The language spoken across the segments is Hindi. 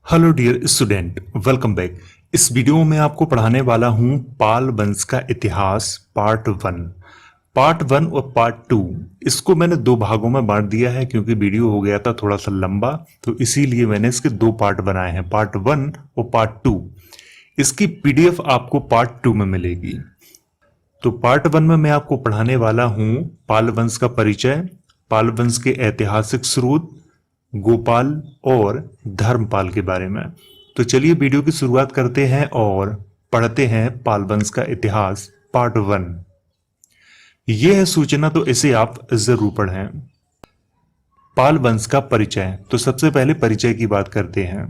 Hello dear student, welcome back. इस वीडियो में आपको पढ़ाने वाला हूं पाल वंश का इतिहास पार्ट वन और पार्ट टू। इसको मैंने दो भागों में बांट दिया है क्योंकि वीडियो हो गया था थोड़ा सा लंबा, तो इसीलिए मैंने इसके दो पार्ट बनाए हैं, पार्ट वन और पार्ट टू। इसकी पीडीएफ आपको पार्ट टू में मिलेगी। तो पार्ट वन में मैं आपको पढ़ाने वाला हूं पाल वंश का परिचय, पाल वंश के ऐतिहासिक स्रोत, गोपाल और धर्मपाल के बारे में। तो चलिए वीडियो की शुरुआत करते हैं और पढ़ते हैं पाल वंश का इतिहास पार्ट वन। यह है सूचना, तो इसे आप जरूर पढ़ें। पाल वंश का परिचय। तो सबसे पहले परिचय की बात करते हैं।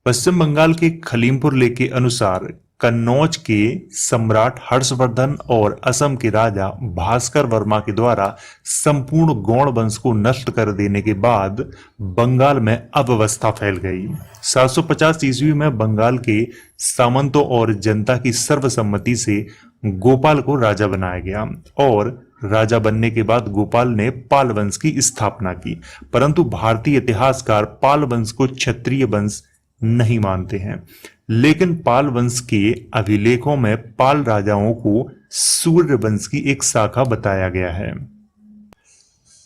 पश्चिम बंगाल के खलीमपुर लेख के अनुसार कन्नौज के सम्राट हर्षवर्धन और असम के राजा भास्कर वर्मा के द्वारा संपूर्ण गौड़ वंश को नष्ट कर देने के बाद बंगाल में अव्यवस्था फैल गई। 750 ईस्वी में बंगाल के सामंतों और जनता की सर्वसम्मति से गोपाल को राजा बनाया गया और राजा बनने के बाद गोपाल ने पाल वंश की स्थापना की। परंतु भारतीय इतिहासकार पाल वंश को क्षत्रिय वंश नहीं मानते हैं, लेकिन पाल वंश के अभिलेखों में पाल राजाओं को सूर्य वंश की एक शाखा बताया गया है।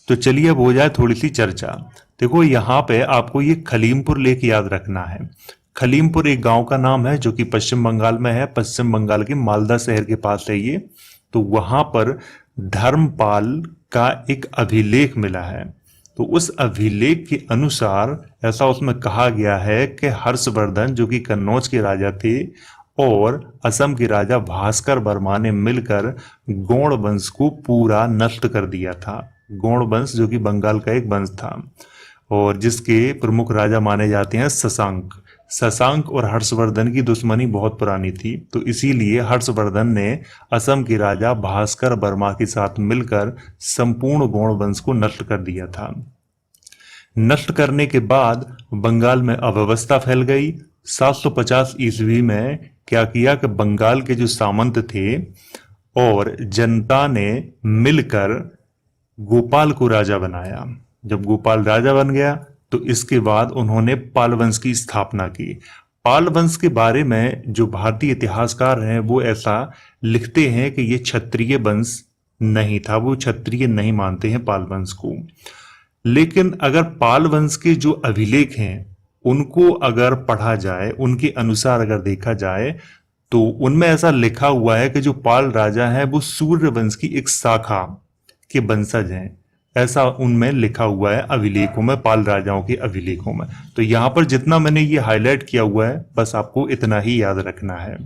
तो चलिए अब हो जाए थोड़ी सी चर्चा। देखो यहां पे आपको ये खलीमपुर लेख याद रखना है। खलीमपुर एक गांव का नाम है जो कि पश्चिम बंगाल में है, पश्चिम बंगाल के मालदा शहर के पास है ये। तो वहां पर धर्मपाल का एक अभिलेख मिला है। तो उस अभिलेख के अनुसार ऐसा उसमें कहा गया है कि हर्षवर्धन जो कि कन्नौज के राजा थे और असम के राजा भास्कर वर्मा ने मिलकर गौड़ वंश को पूरा नष्ट कर दिया था। गौड़ वंश जो कि बंगाल का एक वंश था और जिसके प्रमुख राजा माने जाते हैं शशांक और हर्षवर्धन की दुश्मनी बहुत पुरानी थी। तो इसीलिए हर्षवर्धन ने असम के राजा भास्कर वर्मा के साथ मिलकर संपूर्ण गौड़ वंश को नष्ट कर दिया था। नष्ट करने के बाद बंगाल में अव्यवस्था फैल गई। 750 ईस्वी में क्या किया कि बंगाल के जो सामंत थे और जनता ने मिलकर गोपाल को राजा बनाया। जब गोपाल राजा बन गया तो इसके बाद उन्होंने पाल वंश की स्थापना की। पाल वंश के बारे में जो भारतीय इतिहासकार हैं वो ऐसा लिखते हैं कि ये क्षत्रिय वंश नहीं था, वो क्षत्रिय नहीं मानते हैं पाल वंश को। लेकिन अगर पाल वंश के जो अभिलेख हैं उनको अगर पढ़ा जाए, उनके अनुसार अगर देखा जाए तो उनमें ऐसा लिखा हुआ है कि जो पाल राजा है वो सूर्य वंश की एक शाखा के वंशज हैं। ऐसा उनमें लिखा हुआ है अभिलेखों में, पाल राजाओं के अभिलेखों में। तो यहां पर जितना मैंने ये हाईलाइट किया हुआ है बस आपको इतना ही याद रखना है।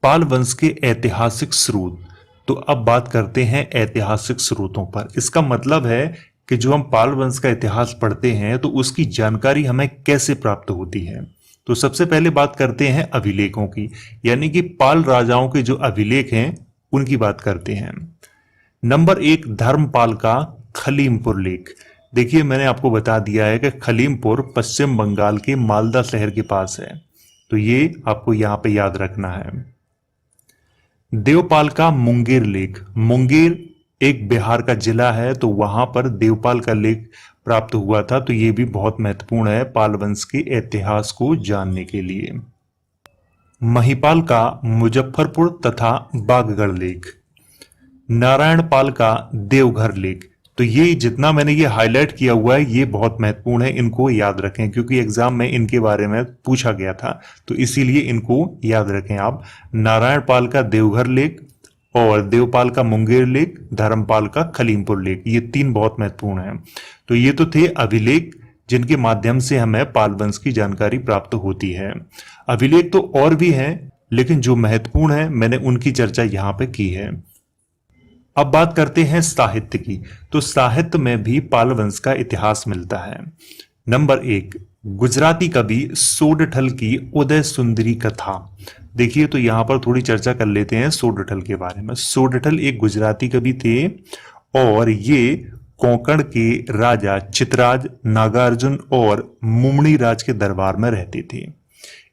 पाल वंश के ऐतिहासिक स्रोत। तो अब बात करते हैं ऐतिहासिक स्रोतों पर। इसका मतलब है कि जो हम पाल वंश का इतिहास पढ़ते हैं तो उसकी जानकारी हमें कैसे प्राप्त होती है। तो सबसे पहले बात करते हैं अभिलेखों की, यानी कि पाल राजाओं के जो अभिलेख हैं उनकी बात करते हैं। नंबर एक, धर्मपाल का खलीमपुर लेख। देखिए मैंने आपको बता दिया है कि खलीमपुर पश्चिम बंगाल के मालदा शहर के पास है, तो ये आपको यहां पे याद रखना है। देवपाल का मुंगेर लेख। मुंगेर एक बिहार का जिला है, तो वहां पर देवपाल का लेख प्राप्त हुआ था। तो ये भी बहुत महत्वपूर्ण है पाल वंश के इतिहास को जानने के लिए। महिपाल का मुजफ्फरपुर तथा बागगढ़ लेख। नारायण पाल का देवघर लेख। तो ये जितना मैंने ये हाईलाइट किया हुआ है ये बहुत महत्वपूर्ण है, इनको याद रखें क्योंकि एग्जाम में इनके बारे में पूछा गया था, तो इसीलिए इनको याद रखें आप। नारायण पाल का देवघर लेख और देवपाल का मुंगेर लेख, धर्मपाल का खलीमपुर लेख, ये तीन बहुत महत्वपूर्ण हैं। तो ये तो थे अभिलेख जिनके माध्यम से हमें पाल वंश की जानकारी प्राप्त होती है। अभिलेख तो और भी हैं लेकिन जो महत्वपूर्ण है मैंने उनकी चर्चा यहाँ पे की है। अब बात करते हैं साहित्य की। तो साहित्य में भी पाल वंश का इतिहास मिलता है। नंबर एक, गुजराती कवि सोडठल की उदय सुंदरी कथा। देखिए तो यहां पर थोड़ी चर्चा कर लेते हैं सोडठल के बारे में। सोडठल एक गुजराती कवि थे और ये कोंकण के राजा चितराज, नागार्जुन और मुमणी राज के दरबार में रहते थे।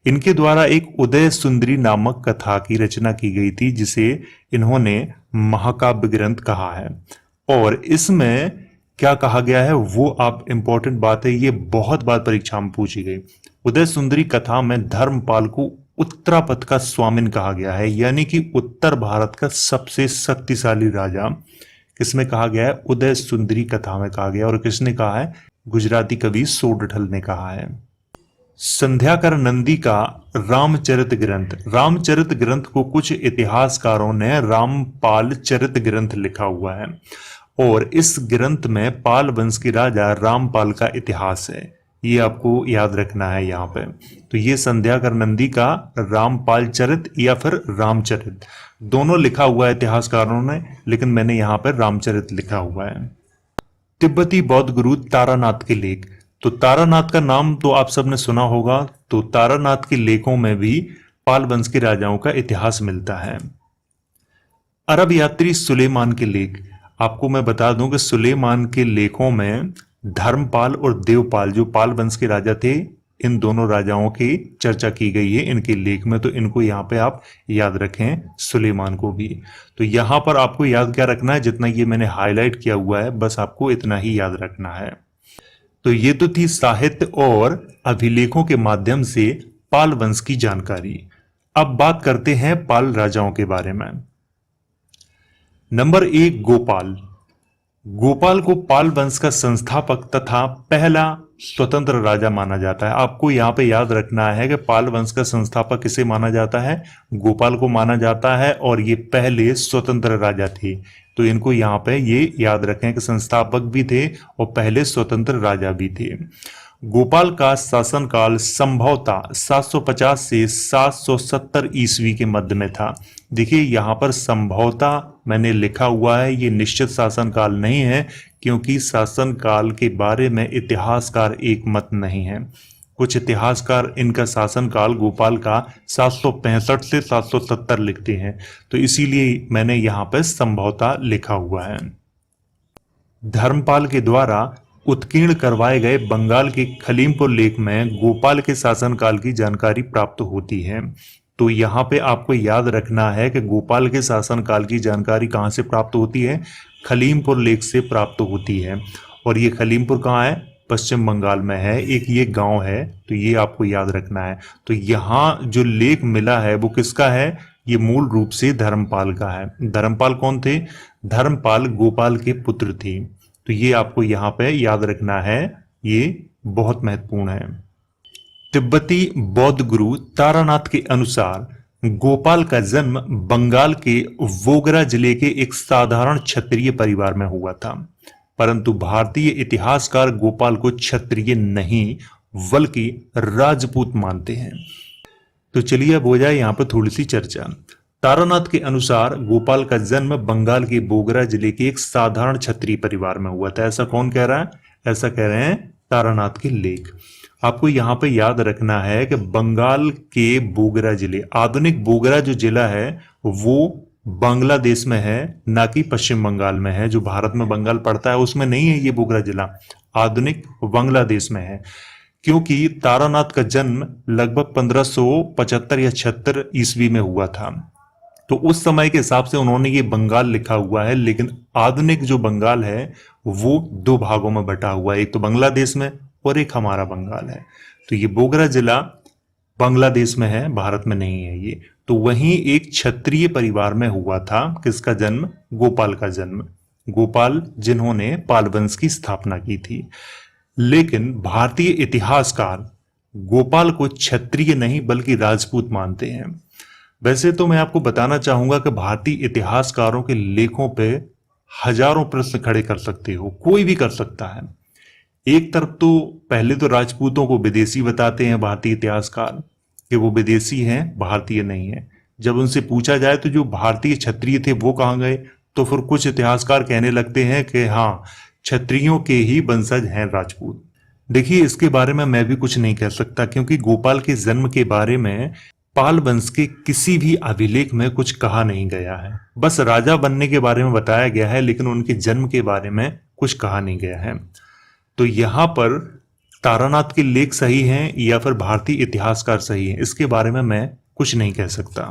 इनके द्वारा एक उदय सुंदरी नामक कथा की रचना की गई थी जिसे इन्होंने महाकाव्य ग्रंथ कहा है। और इसमें क्या कहा गया है वो आप इंपॉर्टेंट बात है, ये बहुत बार परीक्षा में पूछी गई। उदय सुंदरी कथा में धर्मपाल को उत्तरापथ का स्वामिन कहा गया है, यानी कि उत्तर भारत का सबसे शक्तिशाली राजा किसमें कहा गया है? उदय सुंदरी कथा में कहा गया। और किसने कहा है? गुजराती कवि सोरठल ने कहा है। संध्याकर नंदी का रामचरित ग्रंथ, रामचरित ग्रंथ को कुछ इतिहासकारों ने रामपाल चरित ग्रंथ लिखा हुआ है, और इस ग्रंथ में पाल वंश के राजा रामपाल का इतिहास है, ये आपको याद रखना है यहाँ पे। तो ये संध्याकर नंदी का रामपाल चरित या फिर रामचरित दोनों लिखा हुआ है इतिहासकारों ने, लेकिन मैंने यहाँ पर रामचरित लिखा हुआ है। तिब्बती बौद्ध गुरु तारानाथ के लेख, तो तारानाथ का नाम तो आप सबने सुना होगा। तो तारानाथ के लेखों में भी पाल वंश के राजाओं का इतिहास मिलता है। अरब यात्री सुलेमान के लेख, आपको मैं बता दूं कि सुलेमान के लेखों में धर्मपाल और देवपाल जो पाल वंश के राजा थे, इन दोनों राजाओं की चर्चा की गई है इनके लेख में, तो इनको यहाँ पे आप याद रखें, सुलेमान को भी। तो यहाँ पर आपको याद क्या रखना है, जितना ये मैंने हाईलाइट किया हुआ है बस आपको इतना ही याद रखना है। तो ये तो थी साहित्य और अभिलेखों के माध्यम से पाल वंश की जानकारी। अब बात करते हैं पाल राजाओं के बारे में। नंबर 1, गोपाल। गोपाल को पाल वंश का संस्थापक तथा पहला स्वतंत्र राजा माना जाता है। आपको यहाँ पे याद रखना है कि पाल वंश का संस्थापक किसे माना जाता है? गोपाल को माना जाता है, और ये पहले स्वतंत्र राजा थे। तो इनको यहाँ पे ये याद रखें कि संस्थापक भी थे और पहले स्वतंत्र राजा भी थे। गोपाल का शासनकाल संभवतः 750 से 770 ईस्वी के मध्य में था। देखिए यहाँ पर संभवतः मैंने लिखा हुआ है, ये निश्चित शासनकाल नहीं है, क्योंकि शासनकाल के बारे में इतिहासकार एक मत नहीं है। कुछ इतिहासकार इनका शासनकाल गोपाल का 765 से 770 लिखते हैं, तो इसीलिए मैंने यहाँ पर संभवतः लिखा हुआ है। धर्मपाल के द्वारा उत्कीर्ण करवाए गए बंगाल के खलीमपुर लेख में गोपाल के शासनकाल की जानकारी प्राप्त होती है। तो यहाँ पे आपको याद रखना है कि गोपाल के शासनकाल की जानकारी कहाँ से प्राप्त होती है? खलीमपुर लेख से प्राप्त होती है। और ये खलीमपुर कहाँ है? पश्चिम बंगाल में है, एक ये गांव है, तो ये आपको याद रखना है। तो यहाँ जो लेख मिला है वो किसका है? ये मूल रूप से धर्मपाल का है। धर्मपाल कौन थे? धर्मपाल गोपाल के पुत्र थे। तो ये आपको यहाँ पे याद रखना है, ये बहुत महत्वपूर्ण है। तिब्बती बौद्ध गुरु तारानाथ के अनुसार गोपाल का जन्म बंगाल के वोगरा जिले के एक साधारण क्षत्रिय परिवार में हुआ था, परंतु भारतीय इतिहासकार गोपाल को क्षत्रिय नहीं बल्कि राजपूत मानते हैं। तो चलिए अब हो जाए यहाँ पर थोड़ी सी चर्चा। तारानाथ के अनुसार गोपाल का जन्म बंगाल के बोगरा जिले के एक साधारण क्षत्रिय परिवार में हुआ था। ऐसा कौन कह रहा है? ऐसा कह रहे हैं तारानाथ के लेख। आपको यहाँ पे याद रखना है कि बंगाल के बोगरा जिले, आधुनिक बोगरा जो जिला है वो बांग्लादेश में है, ना कि पश्चिम बंगाल में है। जो भारत में बंगाल पड़ता है उसमें नहीं है ये बोगरा जिला, आधुनिक बांग्लादेश में है। क्योंकि तारानाथ का जन्म लगभग 1575 या 76 ईस्वी में हुआ था, तो उस समय के हिसाब से उन्होंने ये बंगाल लिखा हुआ है। लेकिन आधुनिक जो बंगाल है वो दो भागों में बटा हुआ है, एक तो बांग्लादेश में और एक हमारा बंगाल है। तो ये बोगरा जिला बांग्लादेश में है, भारत में नहीं है ये। तो वहीं एक क्षत्रिय परिवार में हुआ था किसका जन्म? गोपाल का जन्म। गोपाल जिन्होंने पाल वंश की स्थापना की थी। लेकिन भारतीय इतिहासकार गोपाल को क्षत्रिय नहीं बल्कि राजपूत मानते हैं। वैसे तो मैं आपको बताना चाहूंगा कि भारतीय इतिहासकारों के लेखों पे हजारों प्रश्न खड़े कर सकते हो, कोई भी कर सकता है। एक तरफ तो पहले तो राजपूतों को विदेशी बताते हैं भारतीय इतिहासकार कि वो विदेशी हैं, भारतीय नहीं है। जब उनसे पूछा जाए तो जो भारतीय क्षत्रिय थे वो कहाँ गए, तो फिर कुछ इतिहासकार कहने लगते हैं कि हाँ, क्षत्रियों के ही वंशज हैं राजपूत। देखिए इसके बारे में मैं भी कुछ नहीं कह सकता, क्योंकि गोपाल के जन्म के बारे में पाल वंश के किसी भी अभिलेख में कुछ कहा नहीं गया है। बस राजा बनने के बारे में बताया गया है, लेकिन उनके जन्म के बारे में कुछ कहा नहीं गया है। तो यहाँ पर तारानाथ के लेख सही हैं या फिर भारतीय इतिहासकार सही हैं, इसके बारे में मैं कुछ नहीं कह सकता।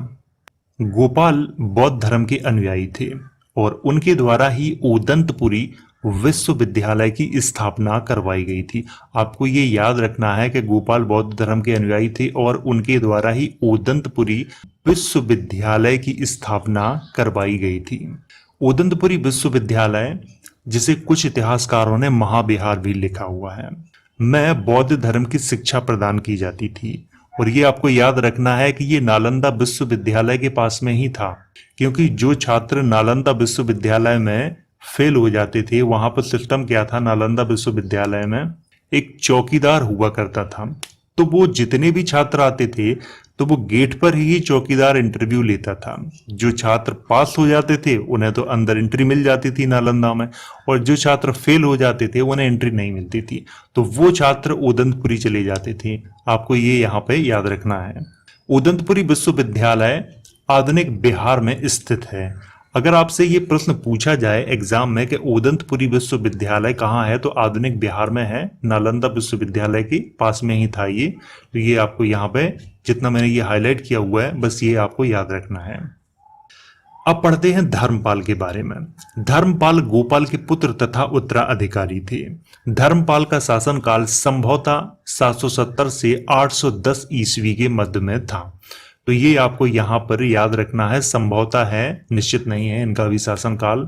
गोपाल बौद्ध धर्म के अनुयायी थे और उनके द्वारा ही ओदंतपुरी विश्वविद्यालय की स्थापना करवाई गई थी। आपको ये याद रखना है कि गोपाल बौद्ध धर्म के अनुयायी थे और उनके द्वारा ही ओदंतपुरी विश्वविद्यालय की स्थापना करवाई गई थी। ओदंतपुरी विश्वविद्यालय, जिसे कुछ इतिहासकारों ने महाविहार भी लिखा हुआ है, में बौद्ध धर्म की शिक्षा प्रदान की जाती थी। और ये आपको याद रखना है कि ये नालंदा विश्वविद्यालय के पास में ही था, क्योंकि जो छात्र नालंदा विश्वविद्यालय में फेल हो जाते थे, वहां पर सिस्टम क्या था, नालंदा विश्वविद्यालय में एक चौकीदार हुआ करता था। तो वो जितने भी छात्र आते थे तो वो गेट पर ही चौकीदार इंटरव्यू लेता था। जो छात्र पास हो जाते थे उन्हें तो अंदर एंट्री मिल जाती थी नालंदा में, और जो छात्र फेल हो जाते थे उन्हें एंट्री नहीं मिलती थी। तो वो छात्र ओदंतपुरी चले जाते थे। आपको ये यहाँ पे याद रखना है। ओदंतपुरी विश्वविद्यालय आधुनिक बिहार में स्थित है। अगर आपसे ये प्रश्न पूछा जाए एग्जाम में कि ओदंतपुरी विश्वविद्यालय कहाँ है, तो आधुनिक बिहार में है, नालंदा विश्वविद्यालय के पास में ही था ये। तो ये आपको यहाँ पे जितना मैंने ये हाईलाइट किया हुआ है, बस ये आपको याद रखना है। अब पढ़ते हैं धर्मपाल के बारे में। धर्मपाल गोपाल के पुत्र तथा उत्तराधिकारी थे। धर्मपाल का शासनकाल संभवतः 770 से 810 ईस्वी के मध्य में था। तो ये आपको यहां पर याद रखना है, संभवतः है, निश्चित नहीं है इनका भी शासनकाल।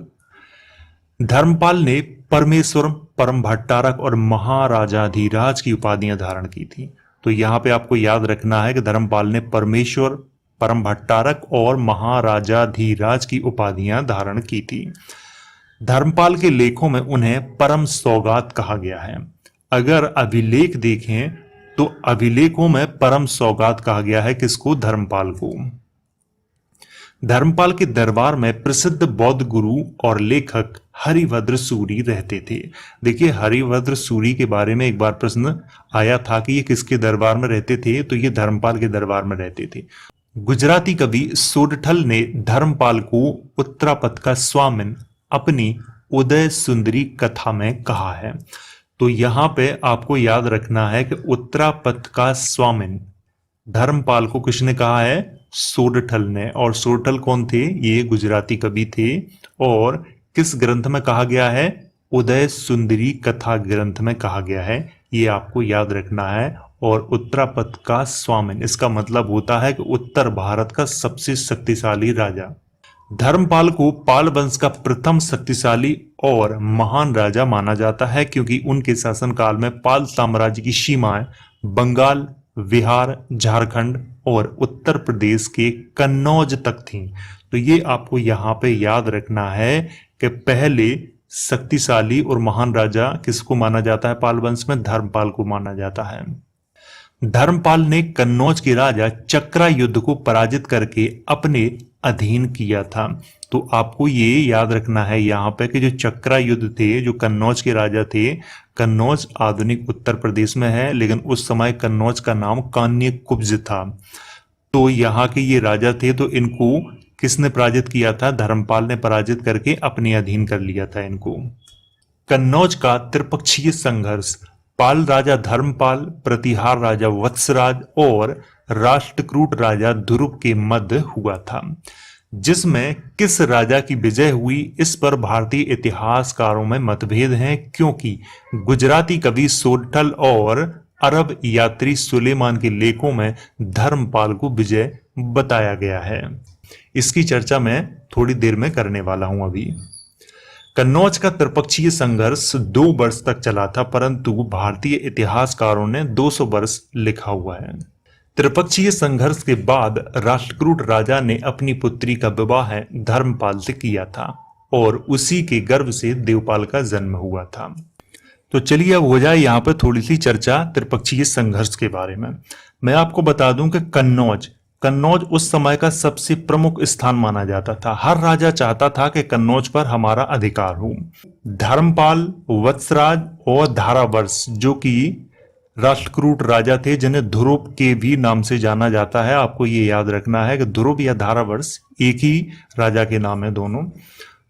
धर्मपाल ने परमेश्वर, परम भट्टारक और महाराजाधिराज की उपाधियां धारण की थी। तो यहाँ पे आपको याद रखना है कि धर्मपाल ने परमेश्वर, परम भट्टारक और महाराजाधिराज की उपाधियां धारण की थी। धर्मपाल के लेखों में उन्हें परम सौगात कहा गया है। अगर अभिलेख देखें तो अभिलेखों में परम सौगात कहा गया है किसको, धर्मपाल को। धर्मपाल के दरबार में प्रसिद्ध बौद्ध गुरु और लेखक हरिभद्र सूरी रहते थे। देखिए, हरिभद्र सूरी के बारे में एक बार प्रश्न आया था कि ये किसके दरबार में रहते थे, तो ये धर्मपाल के दरबार में रहते थे। गुजराती कवि सोरठल ने धर्मपाल को उत्तरापथ का स्वामिन अपनी उदय सुंदरी कथा में कहा है। तो यहां पे आपको याद रखना है कि उत्तरापथ का स्वामिन धर्मपाल को किसने कहा है, सोरठल ने। और सोरठल कौन थे, ये गुजराती कवि थे। और किस ग्रंथ में कहा गया है, उदय सुंदरी कथा ग्रंथ में कहा गया है, ये आपको याद रखना है। और उत्तरापथ का स्वामिन, इसका मतलब होता है कि उत्तर भारत का सबसे शक्तिशाली राजा। धर्मपाल को पाल वंश का प्रथम शक्तिशाली और महान राजा माना जाता है, क्योंकि उनके शासनकाल में पाल साम्राज्य की सीमाएं बंगाल, बिहार, झारखंड और उत्तर प्रदेश के कन्नौज तक थीं। तो ये आपको यहाँ पे याद रखना है कि पहले शक्तिशाली और महान राजा किसको माना जाता है, पाल वंश में धर्मपाल को माना जाता है। धर्मपाल ने कन्नौज के राजा चक्रा युद्ध को पराजित करके अपने अधीन किया था। तो आपको ये याद रखना है यहाँ पे कि जो चक्रा युद्ध थे, जो कन्नौज के राजा थे, कन्नौज आधुनिक उत्तर प्रदेश में है, लेकिन उस समय कन्नौज का नाम कान्यकुब्ज था। तो यहाँ के ये राजा थे, तो इनको किसने पराजित किया था, धर्मपाल ने पराजित करके अपने अधीन कर लिया था इनको। कन्नौज का त्रिपक्षीय संघर्ष पाल राजा धर्मपाल, प्रतिहार राजा वत्सराज और राष्ट्रकूट राजा ध्रुव के मध्य हुआ था। जिसमें किस राजा की विजय हुई, इस पर भारतीय इतिहासकारों में मतभेद हैं, क्योंकि गुजराती कवि सोरठल और अरब यात्री सुलेमान के लेखों में धर्मपाल को विजय बताया गया है। इसकी चर्चा मैं थोड़ी देर में करने वाला हूं। अभी कन्नौज का त्रिपक्षीय संघर्ष 2 वर्ष तक चला था, परंतु भारतीय इतिहासकारों ने 200 वर्ष लिखा हुआ है। त्रिपक्षीय संघर्ष के बाद राष्ट्रकूट राजा ने अपनी पुत्री का विवाह धर्मपाल से किया था और उसी के गर्भ से देवपाल का जन्म हुआ था। तो चलिए अब हो जाए यहाँ पर थोड़ी सी चर्चा त्रिपक्षीय संघर्ष के बारे में। मैं आपको बता दूं कि कन्नौज उस समय का सबसे प्रमुख स्थान माना जाता था। हर राजा चाहता था कि कन्नौज पर हमारा अधिकार हो। धर्मपाल, वत्सराज और धारावर्ष जो कि राष्ट्रकूट राजा थे, जिन्हें ध्रुव के भी नाम से जाना जाता है। आपको ये याद रखना है कि ध्रुव या धारावर्ष एक ही राजा के नाम है दोनों।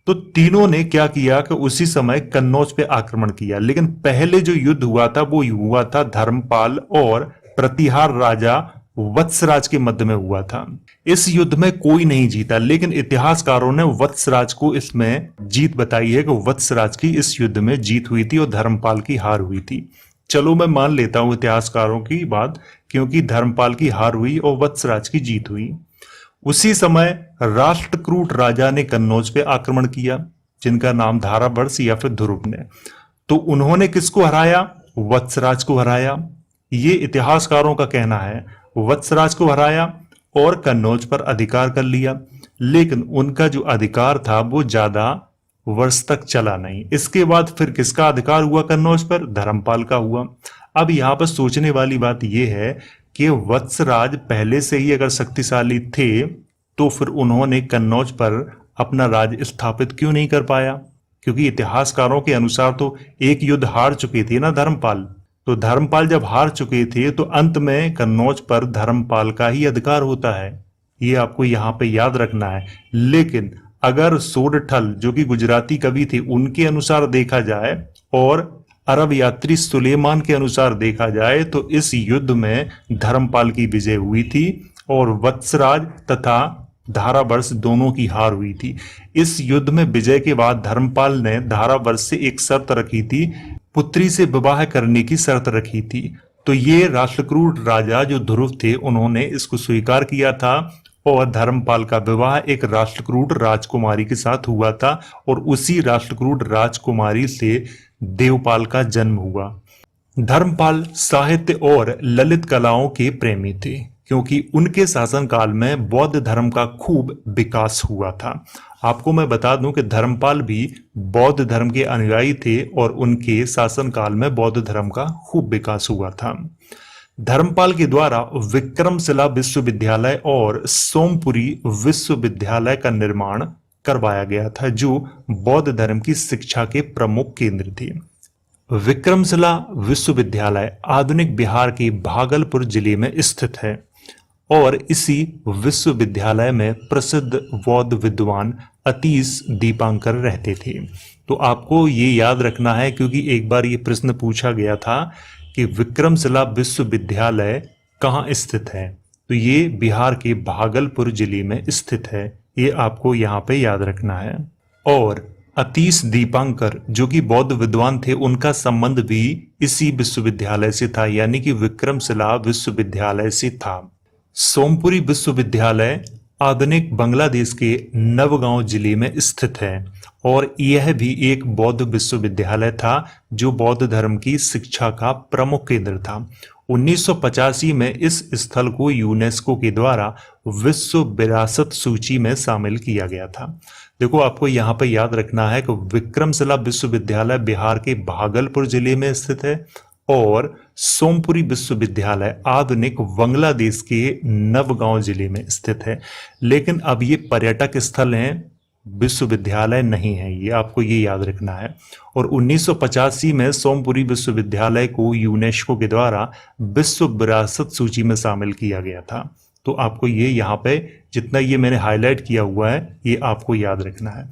तो तीनों ने क्या किया कि उसी समय कन्नौज पे आक्रमण किया। लेकिन पहले जो युद्ध हुआ था वो हुआ था धर्मपाल और प्रतिहार राजा वत्सराज के मध्य में हुआ था। इस युद्ध में कोई नहीं जीता, लेकिन इतिहासकारों ने वत्सराज को इसमें जीत बताई है कि वत्सराज की इस युद्ध में जीत हुई थी और धर्मपाल की हार हुई थी। चलो मैं मान लेता हूं इतिहासकारों की बात, क्योंकि धर्मपाल की हार हुई और वत्सराज की जीत हुई। उसी समय राष्ट्रकूट राजा ने कन्नौज पे आक्रमण किया, जिनका नाम धारावर्ष या फिर ध्रुव ने। तो उन्होंने किसको हराया? वत्सराज को हराया। ये इतिहासकारों का कहना है। वत्सराज को हराया और कन्नौज पर अधिकार कर लिया, लेकिन उनका जो अधिकार था वो ज्यादा वर्ष तक चला नहीं। इसके बाद फिर किसका अधिकार हुआ कन्नौज पर? धर्मपाल का हुआ। अब यहाँ पर सोचने वाली बात यह है कि वत्सराज पहले से ही अगर शक्तिशाली थे तो फिर उन्होंने कन्नौज पर अपना राज स्थापित क्यों नहीं कर पाया? क्योंकि इतिहासकारों के अनुसार तो एक युद्ध हार चुके थे ना धर्मपाल। तो धर्मपाल जब हार चुके थे तो अंत में कन्नौज पर धर्मपाल का ही अधिकार होता है। ये आपको यहाँ पे याद रखना है। लेकिन अगर सोरठल जो कि गुजराती कवि थे उनके अनुसार देखा जाए और अरब यात्री सुलेमान के अनुसार देखा जाए तो इस युद्ध में धर्मपाल की विजय हुई थी और वत्सराज तथा धारावर्ष दोनों की हार हुई थी। इस युद्ध में विजय के बाद धर्मपाल ने धारावर्ष से एक शर्त रखी थी, पुत्री से विवाह करने की शर्त रखी थी। तो ये राष्ट्रकूट राजा जो ध्रुव थे उन्होंने इसको स्वीकार किया था और धर्मपाल का विवाह एक राष्ट्रकूट राजकुमारी के साथ हुआ था और उसी राष्ट्रकूट राजकुमारी से देवपाल का जन्म हुआ। धर्मपाल साहित्य और ललित कलाओं के प्रेमी थे, क्योंकि उनके शासनकाल में बौद्ध धर्म का खूब विकास हुआ था। आपको मैं बता दूं कि धर्मपाल भी बौद्ध धर्म के अनुयायी थे और उनके शासनकाल में बौद्ध धर्म का खूब विकास हुआ था। धर्मपाल के द्वारा विक्रमशिला विश्वविद्यालय और सोमपुरी विश्वविद्यालय का निर्माण करवाया गया था, जो बौद्ध धर्म की शिक्षा के प्रमुख केंद्र थे। विक्रमशिला विश्वविद्यालय आधुनिक बिहार के भागलपुर जिले में स्थित है और इसी विश्वविद्यालय में प्रसिद्ध बौद्ध विद्वान अतीश दीपांकर रहते थे। तो आपको ये याद रखना है, क्योंकि एक बार ये प्रश्न पूछा गया था कि विक्रमशिला विश्वविद्यालय कहाँ स्थित है, तो ये बिहार के भागलपुर जिले में स्थित है। ये आपको यहाँ पे याद रखना है। और अतीश दीपांकर जो कि बौद्ध विद्वान थे, उनका संबंध भी इसी विश्वविद्यालय से था, यानी कि विक्रमशिला विश्वविद्यालय से था। सोमपुरी विश्वविद्यालय आधुनिक बांग्लादेश के नवगांव जिले में स्थित है और यह भी एक बौद्ध विश्वविद्यालय था जो बौद्ध धर्म की शिक्षा का प्रमुख केंद्र था। 1985 में इस स्थल को यूनेस्को के द्वारा विश्व विरासत सूची में शामिल किया गया था। देखो, आपको यहाँ पे याद रखना है कि विक्रमशिला विश्वविद्यालय बिहार के भागलपुर जिले में स्थित है और सोमपुरी विश्वविद्यालय आधुनिक बांग्लादेश के नवगांव जिले में स्थित है। लेकिन अब ये पर्यटक स्थल हैं, विश्वविद्यालय नहीं है, ये आपको ये याद रखना है। और 1985 में सोमपुरी विश्वविद्यालय को यूनेस्को के द्वारा विश्व विरासत सूची में शामिल किया गया था। तो आपको ये यहाँ पे जितना ये मैंने हाईलाइट किया हुआ है ये आपको याद रखना है।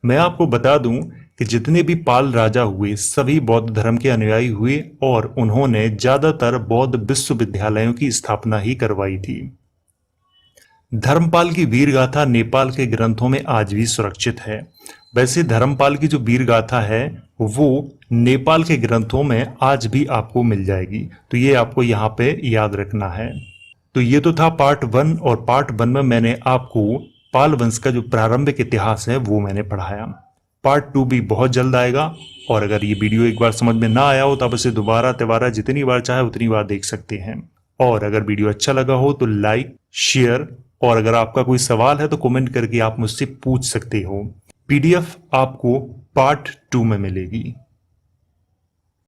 मैं आपको बता दूं कि जितने भी पाल राजा हुए सभी बौद्ध धर्म के अनुयायी हुए और उन्होंने ज्यादातर बौद्ध विश्वविद्यालयों की स्थापना ही करवाई थी। धर्मपाल की वीर गाथा नेपाल के ग्रंथों में आज भी सुरक्षित है। वैसे धर्मपाल की जो वीर गाथा है वो नेपाल के ग्रंथों में आज भी आपको मिल जाएगी, तो ये आपको यहाँ पे याद रखना है। तो ये तो था पार्ट 1 और पार्ट 1 में मैंने आपको पाल वंश का जो प्रारंभिक इतिहास है वो मैंने पढ़ाया। पार्ट 2 भी बहुत जल्द आएगा और अगर ये वीडियो एक बार समझ में ना आया हो तो आप इसे दोबारा तिबारा जितनी बार चाहे उतनी बार देख सकते हैं। और अगर वीडियो अच्छा लगा हो तो लाइक, शेयर और अगर आपका कोई सवाल है तो कमेंट करके आप मुझसे पूछ सकते हो। PDF आपको पार्ट 2 में मिलेगी।